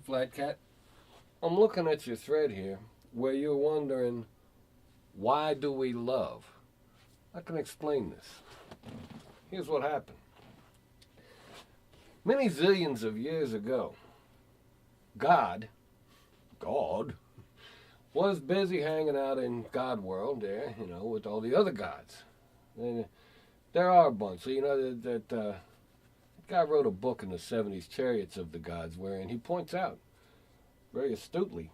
Flat Cat. I'm looking at your thread here where you're wondering, why do we love? I can explain this. Here's what happened. Many zillions of years ago, God, was busy hanging out in God world there, with all the other gods. And there are a bunch. So, that guy wrote a book in the 70s, Chariots of the Gods, wherein he points out very astutely,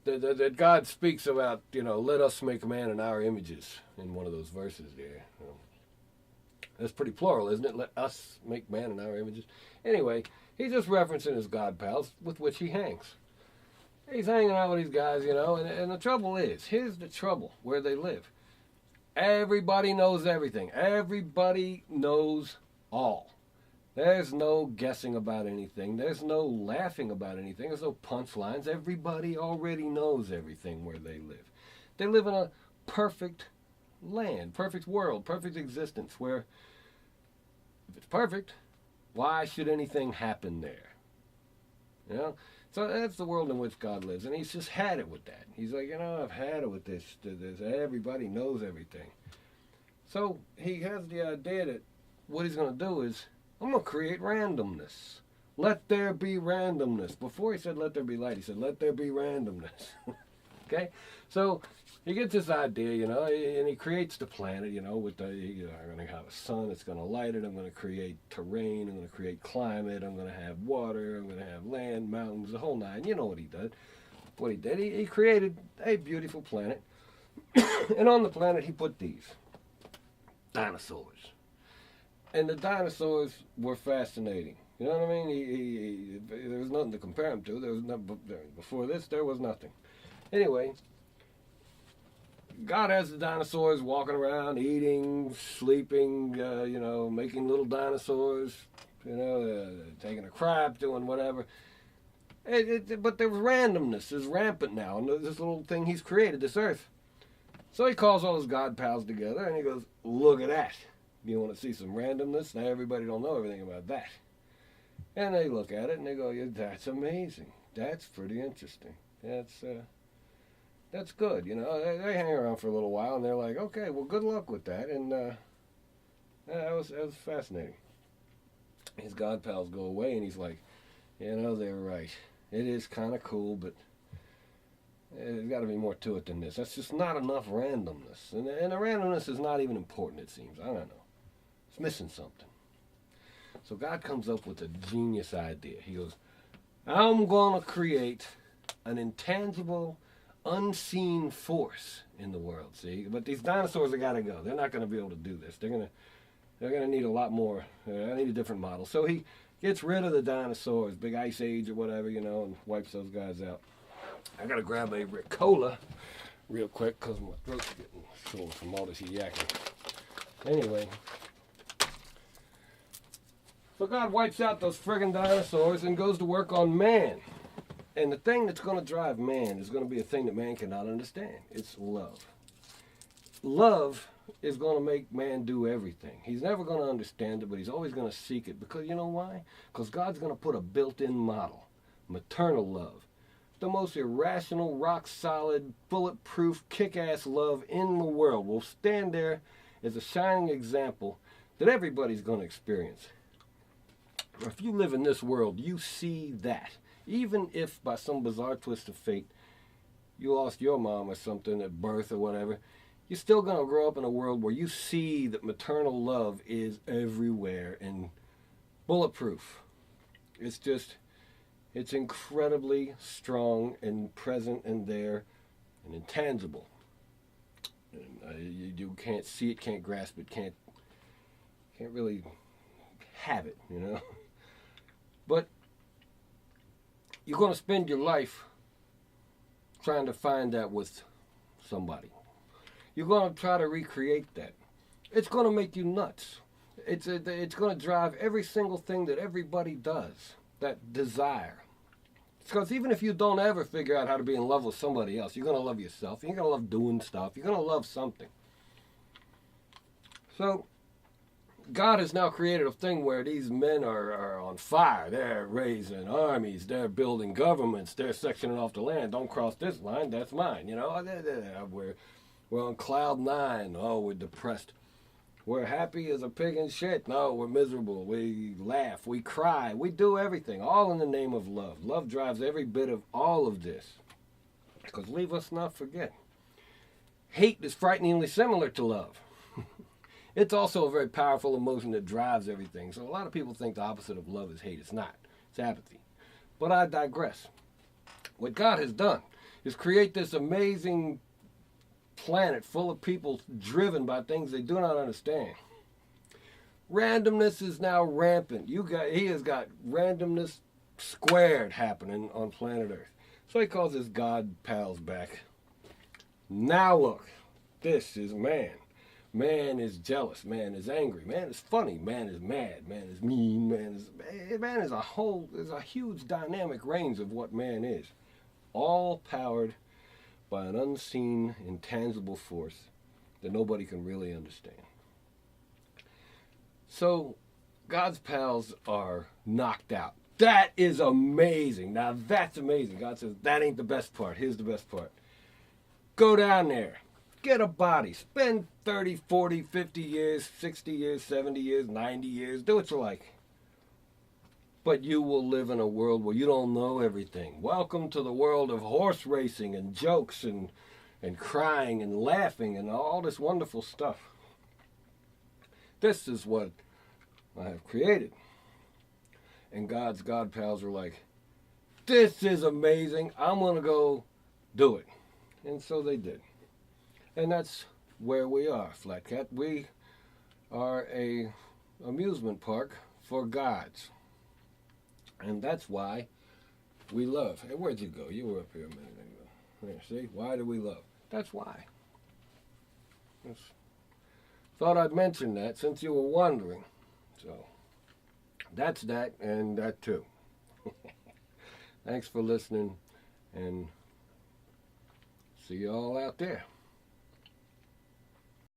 that God speaks about, let us make man in our images in one of those verses there. That's pretty plural, isn't it? Let us make man in our images. Anyway, he's just referencing his God pals with which he hangs. He's hanging out with these guys, and the trouble is, here's the trouble where they live. Everybody knows everything. Everybody knows all. There's no guessing about anything. There's no laughing about anything. There's no punchlines. Everybody already knows everything where they live. They live in a perfect land, perfect world, perfect existence where, if it's perfect, why should anything happen there? So that's the world in which God lives, and he's just had it with that. He's like, I've had it with this. Everybody knows everything. So he has the idea that what he's going to do is, I'm going to create randomness. Let there be randomness. Before he said let there be light, he said let there be randomness. Okay? So he gets this idea, and he creates the planet, with the, I'm going to have a sun, it's going to light it, I'm going to create terrain, I'm going to create climate, I'm going to have water, I'm going to have land, mountains, the whole nine. You know what he did. What he did, he created a beautiful planet, and on the planet he put these dinosaurs. And the dinosaurs were fascinating. You know what I mean? There was nothing to compare them to. There was nothing, before this, there was nothing. Anyway, God has the dinosaurs walking around, eating, sleeping, making little dinosaurs, taking a crap, doing whatever. But there was randomness. It's rampant now in this little thing he's created, this earth. So he calls all his God pals together and he goes, look at that. You want to see some randomness? Now everybody don't know everything about that. And they look at it and they go, yeah, that's amazing. That's pretty interesting. That's good. They hang around for a little while and they're like, okay, well, good luck with that. And that was fascinating. His God pals go away and he's like, they're right. It is kind of cool, but there's got to be more to it than this. That's just not enough randomness. And the randomness is not even important, it seems. I don't know. It's missing something. So God comes up with a genius idea. He goes, I'm going to create an intangible, unseen force in the world, see? But these dinosaurs have got to go. They're not going to be able to do this. They're going to need a lot more. I need a different model. So he gets rid of the dinosaurs, big ice age or whatever, and wipes those guys out. I got to grab a Ricola real quick because my throat's getting sore from all this yakking. Anyway, so God wipes out those friggin' dinosaurs and goes to work on man. And the thing that's going to drive man is going to be a thing that man cannot understand. It's love. Love is going to make man do everything. He's never going to understand it, but he's always going to seek it. Because you know why? Because God's going to put a built-in model. Maternal love. The most irrational, rock-solid, bulletproof, kick-ass love in the world will stand there as a shining example that everybody's going to experience. If you live in this world, you see that. Even if by some bizarre twist of fate you lost your mom or something at birth or whatever, you're still going to grow up in a world where you see that maternal love is everywhere and bulletproof. It's incredibly strong and present and there and intangible. And, you can't see it, can't grasp it, can't really have it, But you're going to spend your life trying to find that with somebody. You're going to try to recreate that. It's going to make you nuts. It's going to drive every single thing that everybody does, that desire. Because even if you don't ever figure out how to be in love with somebody else, you're going to love yourself. You're going to love doing stuff. You're going to love something. So God has now created a thing where these men are on fire. They're raising armies. They're building governments. They're sectioning off the land. Don't cross this line. That's mine. You know, we're on cloud nine. Oh, we're depressed. We're happy as a pig in shit. No, we're miserable. We laugh. We cry. We do everything. All in the name of love. Love drives every bit of all of this. Because leave us not forget. Hate is frighteningly similar to love. It's also a very powerful emotion that drives everything. So a lot of people think the opposite of love is hate. It's not. It's apathy. But I digress. What God has done is create this amazing planet full of people driven by things they do not understand. Randomness is now rampant. He has got randomness squared happening on planet Earth. So he calls his God pals back. Now look, this is man. Man is jealous. Man is angry. Man is funny. Man is mad. Man is mean. Man is a huge dynamic range of what man is. All powered by an unseen, intangible force that nobody can really understand. So, God's pals are knocked out. That is amazing. Now that's amazing. God says, that ain't the best part. Here's the best part. Go down there. Get a body. Spend 30, 40, 50 years, 60 years, 70 years, 90 years. Do what you like. But you will live in a world where you don't know everything. Welcome to the world of horse racing and jokes and crying and laughing and all this wonderful stuff. This is what I have created. And God's God pals are like, this is amazing. I'm going to go do it. And so they did. And that's where we are, Flat Cat. We are a amusement park for gods. And that's why we love. Hey, where'd you go? You were up here a minute ago. There, see? Why do we love? That's why. Thought I'd mention that since you were wondering. So, that's that and that too. Thanks for listening and see you all out there.